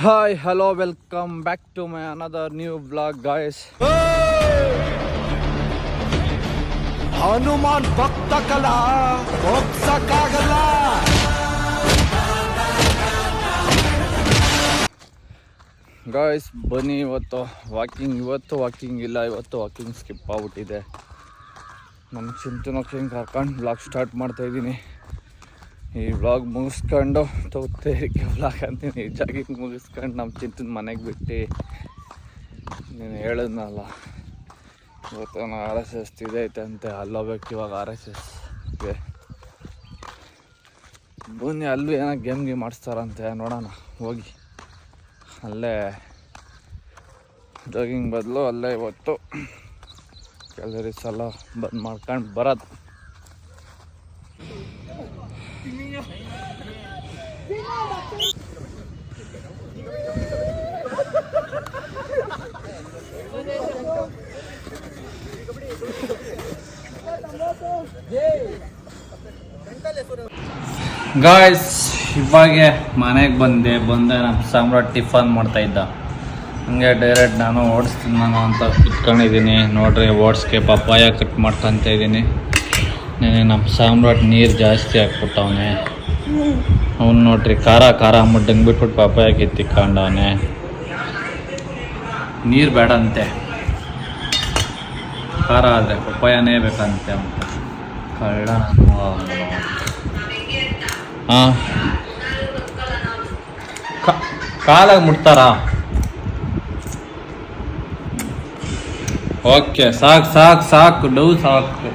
Hi, hello, welcome back to my another new vlog, guys. Hanuman ಭಕ್ತ ಕಲಾ ಹೋಗ್ಸಕ್ಕಾಗಲ್ಲ. Guys ಬನ್ನಿ ಇವತ್ತು ವಾಕಿಂಗ್ ಇಲ್ಲ, ಇವತ್ತು ವಾಕಿಂಗ್ ಸ್ಕಿಪ್ ಆಗ್ಬಿಟ್ಟಿದೆ. ನಮ್ಮ ಚಿಂತನಕ್ಕೆ ಕರ್ಕೊಂಡು ವ್ಲಾಗ್ ಸ್ಟಾರ್ಟ್ ಮಾಡ್ತಾಯಿದ್ದೀನಿ. ಈ ವ್ಲಾಗ್ ಮುಗಿಸ್ಕೊಂಡು ತೇರಿಕೆ ವ್ಲಾಗ್ ಅಂತೀನಿ, ನಿಜಾಗಿ ಮುಗಿಸ್ಕೊಂಡು ನಮ್ಮ ಚಿಂತನ ಮನೆಗೆ ಬಿಟ್ಟು ನೀನು ಹೇಳಿದ್ನಲ್ಲ ಇವತ್ತು ನಾನು RSS ಇದೈತೆ ಅಂತೆ, ಅಲ್ಲೋಗ್ಬೇಕು ಇವಾಗ RSSಗೆ. ಬನ್ನಿ, ಅಲ್ಲೂ ಏನೋ ಗೇಮ್ ಮಾಡಿಸ್ತಾರಂತೆ, ನೋಡೋಣ ಹೋಗಿ. ಅಲ್ಲೇ ಜಾಗಿಂಗ್ ಬದಲು ಅಲ್ಲೇ ಇವತ್ತು ಕ್ಯಾಲರೀಸ್ ಎಲ್ಲ ಬಂದ್ ಮಾಡ್ಕೊಂಡು ಬರೋದು. ಗಾಯ್ಸ್ ಇವಾಗೆ ಮನೆಗೆ ಬಂದೆ ನಮ್ಮ ಸಾಮ್ರಾಟ್ ಟಿಫನ್ ಮಾಡ್ತಾ ಇದ್ದ. ಹಂಗೆ ಡೈರೆಕ್ಟ್ ನಾನು ಓಟ್ಸ್ ತಿನ್ನೋಣ ಅಂತ ಕುತ್ಕೊಂಡಿದ್ದೀನಿ. ನೋಡ್ರಿ, ಓಟ್ಸ್ಗೆ ಪಪ್ಪಾಯ ಕಟ್ ಮಾಡ್ಕೊತ ಇದ್ದೀನಿ. ನಮ್ಮ ಸಾಮ್ರಾಟ್ ನೀರು ಜಾಸ್ತಿ ಹಾಕ್ಬಿಟ್ಟವನೆ. ಅವ್ನು ನೋಡ್ರಿ ಖಾರ ಅಂದ್ಬಿಟ್ಟು ಡಂಗ್ಬಿಟ್ಬಿಟ್ಟು ಪಪ್ಪಾಯ ಕಿತ್ತಿಕ್ಕೊಂಡವನೆ. ನೀರು ಬೇಡ ಅಂತೆ, ಖಾರ ಆದರೆ ಪಪ್ಪಾಯನೇ ಬೇಕಂತೆ ಅಂತ ಕಳ್ಳ. ಹಾಂ, ಕಾಲಾಗಿ ಮುಟ್ತಾರಾ? ಓಕೆ, ಸಾಕು ಡೌ ಸಾಕು.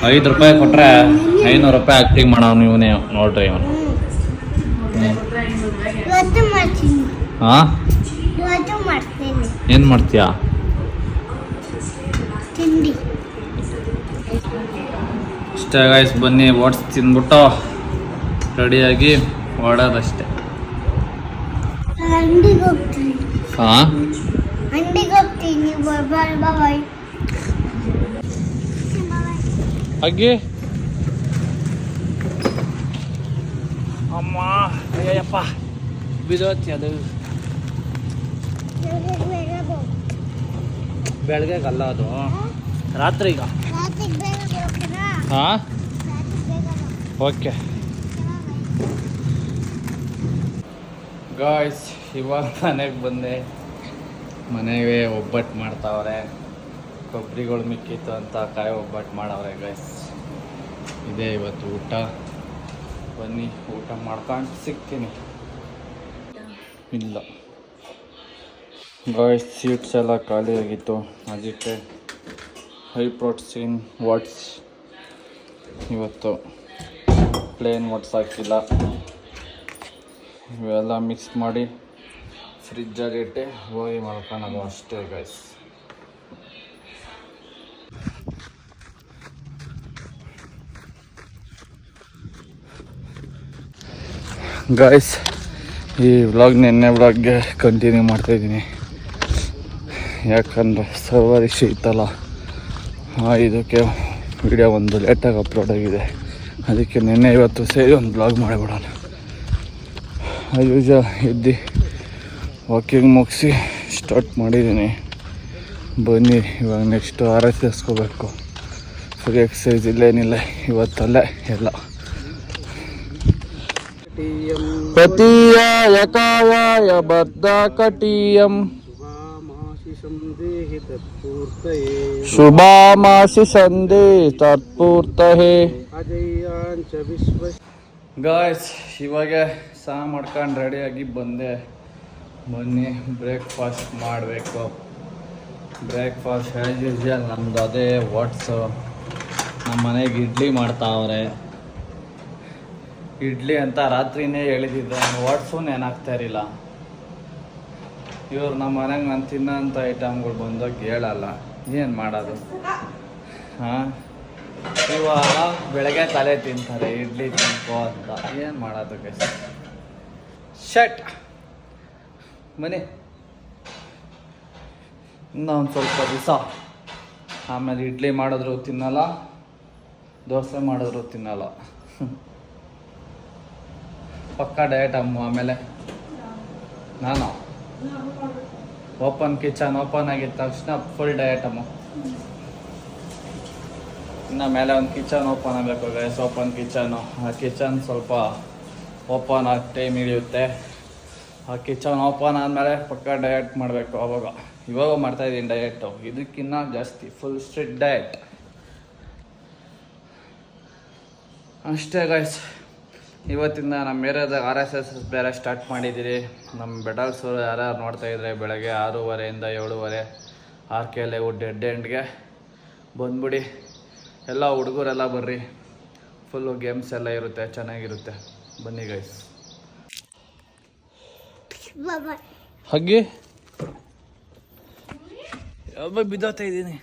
5 ರೂಪಾಯಿ ಕೊಟ್ಟರೆ 500 ರೂಪಾಯಿ ಆಕ್ಟಿಂಗ್ ಮಾಡೋನು ಇವನೇ. ನೋಡ್ರಿ ಇವನು. ಹಾಂ, ಏನು ಮಾಡ್ತೀಯಾ? ಅಷ್ಟೇ ಗಾಯ್ಸ್, ಬನ್ನಿ ಓಟ್ಸ್ ತಿಂದ್ಬಿಟ್ಟು ರೆಡಿಯಾಗಿ ಓಡೋದಷ್ಟೇ. ಹಾಂ, ಹಾಗೆ ಅಮ್ಮ ಅಯ್ಯಪ್ಪ ಬಿದೋತಿ. ಅದು ಬೆಳಗ್ಗೆಗಲ್ಲ, ಅದು ರಾತ್ರಿಗ. ಹಾಂ, ಓಕೆ ಗಾಯ್ಸ್, ಇವಾಗ ಮನೆಗೆ ಬಂದೆ. ಮನೆಗೆ ಒಬ್ಬಟ್ಟು ಮಾಡ್ತಾವ್ರೆ. ಕೊಬ್ಬರಿಗಳು ಮಿಕ್ಕಿತ್ತು ಅಂತ ಕಾಯಿ ಒಬ್ಬಟ್ಟು ಮಾಡವ್ರೆ ಗಾಯ್ಸ್. ಇದೇ ಇವತ್ತು ಊಟ. ಬನ್ನಿ ಊಟ ಮಾಡ್ಕೊಂಡು ಸಿಗ್ತೀನಿ. ಇಲ್ಲ ಗಾಯ್ಸ್, ಸೀಟ್ಸ್ ಎಲ್ಲ ಖಾಲಿಯಾಗಿತ್ತು, ಅದಕ್ಕೆ ಹೈ ಪ್ರೋಟೀನ್ ವಾಟ್ಸ್ ಇವತ್ತು ಪ್ಲೇನ್ ವಾಟ್ಸ್ ಹಾಕಿಲ್ಲ. ಇವೆಲ್ಲ ಮಿಕ್ಸ್ ಮಾಡಿ ಫ್ರಿಜ್ಜಲ್ಲಿ ಇಟ್ಟೆ ಹೋಗಿ ಮಾಡ್ಕೊಳ್ಳೋದು ಅಷ್ಟೇ ಗಾಯ್ಸ್. ಗಾಯ್ಸ್, ಈ ವ್ಲಾಗ್ ನಿನ್ನೆ ವ್ಲಾಗ್ಗೆ ಕಂಟಿನ್ಯೂ ಮಾಡ್ತಾಯಿದ್ದೀನಿ. ಯಾಕಂದರೆ ಸರ್ವರ್ ಇಶ್ಯೂ ಇತ್ತಲ್ಲ, ಇದಕ್ಕೆ ವಿಡಿಯೋ ಒಂದು ಲೇಟಾಗಿ ಅಪ್ಲೋಡ್ ಆಗಿದೆ. ಅದಕ್ಕೆ ನಿನ್ನೆ ಇವತ್ತು ಸೇರಿ ಒಂದು ವ್ಲಾಗ್ ಮಾಡಿಬಿಡೋಣ. ಯೂಶಲ್ ಎದ್ದು ವಾಕಿಂಗ್ ಮುಗಿಸಿ ಸ್ಟಾರ್ಟ್ ಮಾಡಿದ್ದೀನಿ. ಬನ್ನಿ, ಇವಾಗ ನೆಕ್ಸ್ಟು RSSಗೋಗ್ಬೇಕು. ಫ್ರೀ ಎಕ್ಸಸೈಸ್ ಇಲ್ಲೇನಿಲ್ಲ ಇವತ್ತಲ್ಲೇ ಎಲ್ಲ. ಪತಿಯಾಯ ಕಾಯಾಯ ಬದ್ಧ ಕಟಿಯಂ ಶುಭಾಮಾಸಿ ಸಂದೇ ತತ್ಪೂರ್ತಹೇ. ಗಾಯ್ಸ್, ಇವಾಗ ಸಹ ಮಾಡ್ಕೊಂಡು ರೆಡಿಯಾಗಿ ಬಂದೆ. ಬನ್ನಿ ಬ್ರೇಕ್ಫಾಸ್ಟ್ ಮಾಡಬೇಕು. ಬ್ರೇಕ್ಫಾಸ್ಟ್ ಆ್ಯಸ್ ಯೂಶುವಲ್ ನಮ್ಮದು ಅದೇ ಓಟ್ಸು. ನಮ್ಮ ಮನೆಗೆ ಇಡ್ಲಿ ಮಾಡ್ತಾವ್ರೆ. ಇಡ್ಲಿ ಅಂತ ರಾತ್ರಿನೇ ಹೇಳಿದ್ದೆ, ಓಟ್ಸು ನೆನಾಗ್ತಾ ಇರಲಿಲ್ಲ. ಇವ್ರು ನಮ್ಮ ಮನೆಗೆ ನಾನು ತಿನ್ನೋಂಥ ಐಟಮ್ಗಳು ಬಂದಾಗ ಹೇಳಲ್ಲ, ಏನು ಮಾಡೋದು? ಹಾಂ, ಇವಾಗ ಬೆಳಗ್ಗೆ ತಲೆ ತಿಂತಾರೆ ಇಡ್ಲಿ ತಿನ್ಕೋ ಅಂತ. ಏನು ಮಾಡೋದು ಗೈಸ್? ಶಟ್ ಮನೆ ಇನ್ನೊಂದು ಸ್ವಲ್ಪ ದಿವಸ ಆಮೇಲೆ ಇಡ್ಲಿ ಮಾಡಿದ್ರು ತಿನ್ನಲ್ಲ, ದೋಸೆ ಮಾಡಿದ್ರು ತಿನ್ನಲ್ಲ. ಪಕ್ಕಾ ಡಯಟ್ ಅಮ್ಮ. ಆಮೇಲೆ ನಾನು ಓಪನ್ ಕಿಚನ್ ಓಪನ್ ಆಗಿದ ತಕ್ಷಣ ಫುಲ್ ಡಯಟಮು. ಇನ್ನು ಮೇಲೆ ಒಂದು ಕಿಚನ್ ಓಪನ್ ಆಗಬೇಕು ಗೈಸ್. Open kitchen. ಆ ಕಿಚನ್ ಸ್ವಲ್ಪ ಓಪನ್ ಆಗಿ ಟೈಮ್ ಹಿಡಿಯುತ್ತೆ. ಆ ಕಿಚನ್ ಓಪನ್ ಆದಮೇಲೆ ಪಕ್ಕ ಡಯಟ್ ಮಾಡಬೇಕು. ಇವಾಗ ಮಾಡ್ತಾಯಿದ್ದೀನಿ ಡಯಟು. ಇದಕ್ಕಿನ್ನ ಜಾಸ್ತಿ ಫುಲ್ ಸ್ಟ್ರಿಕ್ಟ್ ಡಯಟ್ ಅಷ್ಟೇ ಗೈಸ್. ಇವತ್ತಿಂದ ನಮ್ಮ ಏರಿಯಾದಾಗ RSS ಬೇರೆ ಸ್ಟಾರ್ಟ್ ಮಾಡಿದ್ದೀರಿ. ನಮ್ಮ ಬೆಟಲ್ಸರು ಯಾರ್ಯಾರು ನೋಡ್ತಾಯಿದ್ರೆ ಬೆಳಗ್ಗೆ 6:30 7:30 RK ಲೇಔಟ್ ಡೆಡ್ ಎಂಡ್ಗೆ ಬಂದ್ಬಿಡಿ. ಎಲ್ಲ ಹುಡುಗರೆಲ್ಲ ಬರ್ರಿ. ಫುಲ್ಲು ಗೇಮ್ಸ್ ಎಲ್ಲ ಇರುತ್ತೆ, ಚೆನ್ನಾಗಿರುತ್ತೆ. ಬನ್ನಿ ಗೈಸ್. ಹಾಗೆ ಯಾವ ಬಿದ್ದೋಗ್ತಾ ಇದ್ದೀನಿ.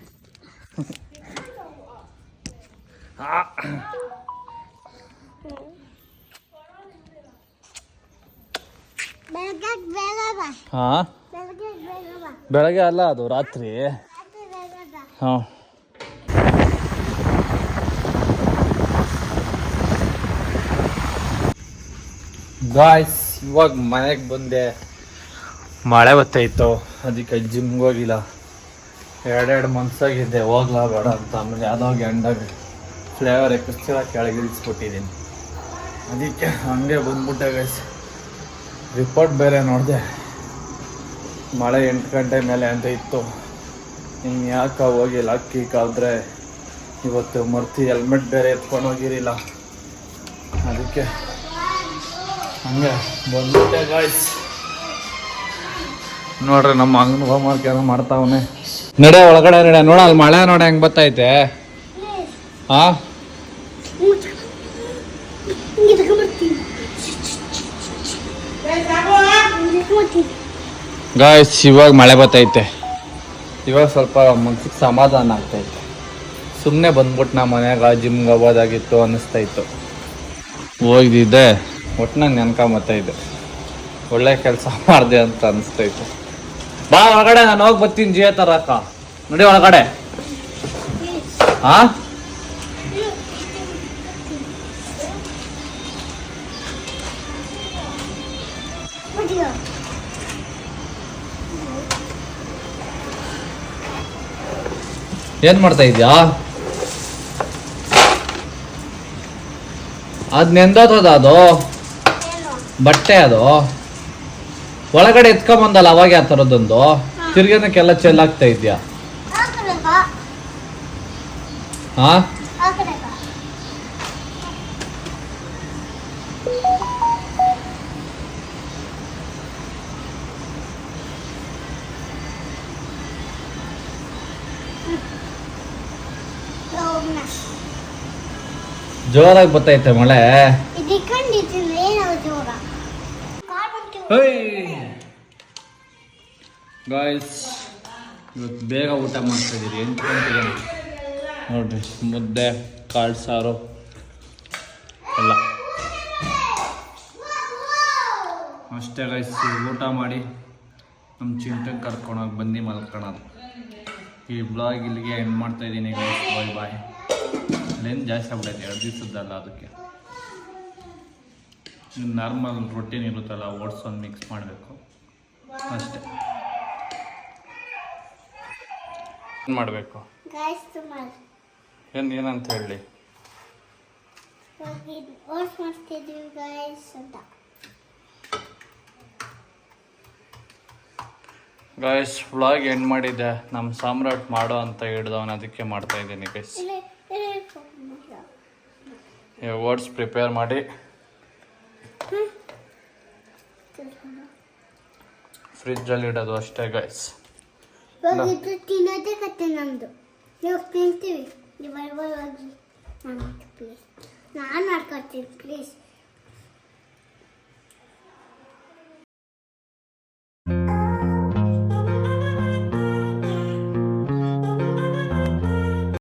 ಹಾಂ, ಬೆಳಗ್ಗೆ ಅಲ್ಲ, ಅದು ರಾತ್ರಿ. ಹಾಂ, ಗಾಯ್ಸ್ ಇವಾಗ ಮನೆಗೆ ಬಂದೆ. ಮಳೆ ಬರ್ತಾಯಿತ್ತು, ಅದಕ್ಕೆ ಜಿಮ್ಗೆ ಹೋಗಿಲ್ಲ. 2 ಮಂತ್ಸಾಗಿದ್ದೆ ಹೋಗ್ಲಾ ಬೇಡ ಅಂತ. ಆಮೇಲೆ ಯಾವುದೋ ಗಂಡಾಗ ಫ್ಲೇವರ್ ಎಕ್ಸ್ಟ್ರಾ ಕೆಳಗೆ ಇಳಿಸ್ಬಿಟ್ಟಿದ್ದೀನಿ. ಅದಕ್ಕೆ ಹಂಗೆ ಬಂದ್ಬಿಟ್ಟೆ ಗೈಸ್. ರಿಪೋರ್ಟ್ ಬೇರೆ ನೋಡಿದೆ, ಮಳೆ 8 ಗಂಟೆ ಮೇಲೆ ಅಂತ ಇತ್ತು. ಇನ್ನು ಯಾಕೆ ಹೋಗಿಲ್ಲ. ಅಕ್ಕಿ ಕಾದ್ರೆ ಇವತ್ತು ಮರ್ತಿ ಹೆಲ್ಮೆಟ್ ಬೇರೆ ಎತ್ಕೊಂಡು ಹೋಗಿರಿಲ್ಲ. ಅದಕ್ಕೆ ಹಂಗೆ ಬಂದ್ಬಿಟ್ಟೆ ಗಾಯ್ಸ್. ನೋಡ್ರಿ ನಮ್ಮ ಅಂಗನ ಹೋಮ್ವರ್ಕ್ ಏನೋ ಮಾಡ್ತಾವನೆ. ನಡೆ ಒಳಗಡೆ ನಡೆ. ನೋಡ ಅಲ್ಲಿ ಮಳೆ ನೋಡ ಹೆಂಗೆ ಬರ್ತೈತೆ. ಹಾಂ, ಗಾಯ್ಸ್ ಇವಾಗ ಮಳೆ ಬರ್ತೈತೆ. ಇವಾಗ ಸ್ವಲ್ಪ ಮನ್ಸಿಗೆ ಸಮಾಧಾನ ಆಗ್ತೈತೆ. ಸುಮ್ಮನೆ ಬಂದ್ಬಿಟ್ಟು ನಾ ಮನ್ಯಾಗ ಜಿಮ್ಗೆ ಹೋಗೋದಾಗಿತ್ತು ಅನ್ನಿಸ್ತಾಯಿತ್ತು. ಹೋಗಿದ್ದೆ ಒಟ್ಟಿನಾಗ ನೆನ್ಕೊಂಬತ್ತೈತೆ. ಒಳ್ಳೆ ಕೆಲಸ ಮಾಡಿದೆ ಅಂತ ಅನಿಸ್ತೈತೆ. ಬಾ ಒಳಗಡೆ, ನಾನು ಹೋಗಿ ಬರ್ತೀನಿ. ಜಿಯೋ ತರಕ ನೋಡಿ ಒಳಗಡೆ. ಹಾಂ, ಏನು ಮಾಡ್ತಾ ಇದೆಯಾ? ಅದು ನೆಂದೋತದ, ಅದು ಬಟ್ಟೆ. ಅದು ಒಳಗಡೆ ಎತ್ಕೊಂಬಂದಲ್ಲ ಅವಾಗ ಆ ಥರದ್ದೊಂದು ತಿರ್ಗೇನಕ್ಕೆಲ್ಲ ಚೆಲ್ಲಾಗ್ತಾ ಇದೆಯಾ? ಹಾಂ, ಜೋರಾಗಿ ಬರ್ತೈತೆ ಮಳೆ. ಗಾಯ್ಸ್ ಇವತ್ತು ಬೇಗ ಊಟ ಮಾಡ್ತಾಯಿದ್ದೀರಿ. 8 ಗಂಟೆಗೆ ನೋಡ್ರಿ. ಮುದ್ದೆ, ಕಾಳು ಸಾರು ಎಲ್ಲ ಅಷ್ಟೇ ಗೈಸ್. ಊಟ ಮಾಡಿ ನಮ್ಮ ಚಿಂಟನ್ ಕರ್ಕೊಂಡೋಗಿ ಬಂದು ಮಲ್ಕೊಳ್ಳೋದು. ಈ ಬ್ಲಾಗ್ ಇಲ್ಲಿಗೆ ಎಂಡ್ ಮಾಡ್ತಾಯಿದ್ದೀನಿ ಗೈಸ್. ಬಾಯ್ ಬಾಯ್. ಅಲ್ಲೇನು ಜಾಸ್ತಿ ಆಗ್ಬಿಡೈತೆ 2 ದಿವಸದ್ದಲ್ಲ. ಅದಕ್ಕೆ ನಾರ್ಮಲ್ ರೊಟೀನ್ ಇರುತ್ತಲ್ಲ, ಓಟ್ಸ್ ಒಂದು ಮಿಕ್ಸ್ ಮಾಡಬೇಕು ಅಷ್ಟೇ. ಏನು ಮಾಡಬೇಕು ಏನಂತ ಹೇಳಿ. ಗಾಯ್ಸ್ ವ್ಲಾಗ್ ಎಂಡ್ ಮಾಡಿದ್ದೆ. ನಮ್ಮ ಸಾಮ್ರಾಟ್ ಮಾಡೋ ಅಂತ ಹಿಡ್ದವನು, ಅದಕ್ಕೆ ಮಾಡ್ತಾ ಇದ್ದೀನಿ ಗೈಸ್. ವರ್ಡ್ಸ್ ಪ್ರಿಪೇರ್ ಮಾಡಿ ಫ್ರಿಜ್ಜಲ್ಲಿ ಇಡೋದು ಅಷ್ಟೇ ಗೈಸ್. ತಿನ್ನೋದೇ ಕತೆ ನಮ್ಮದು. ನೀವು ತಿಂತೀವಿ, ನೀವು ನಾನು ಮಾಡ್ಕೊಡ್ತೀನಿ ಪ್ಲೀಸ್.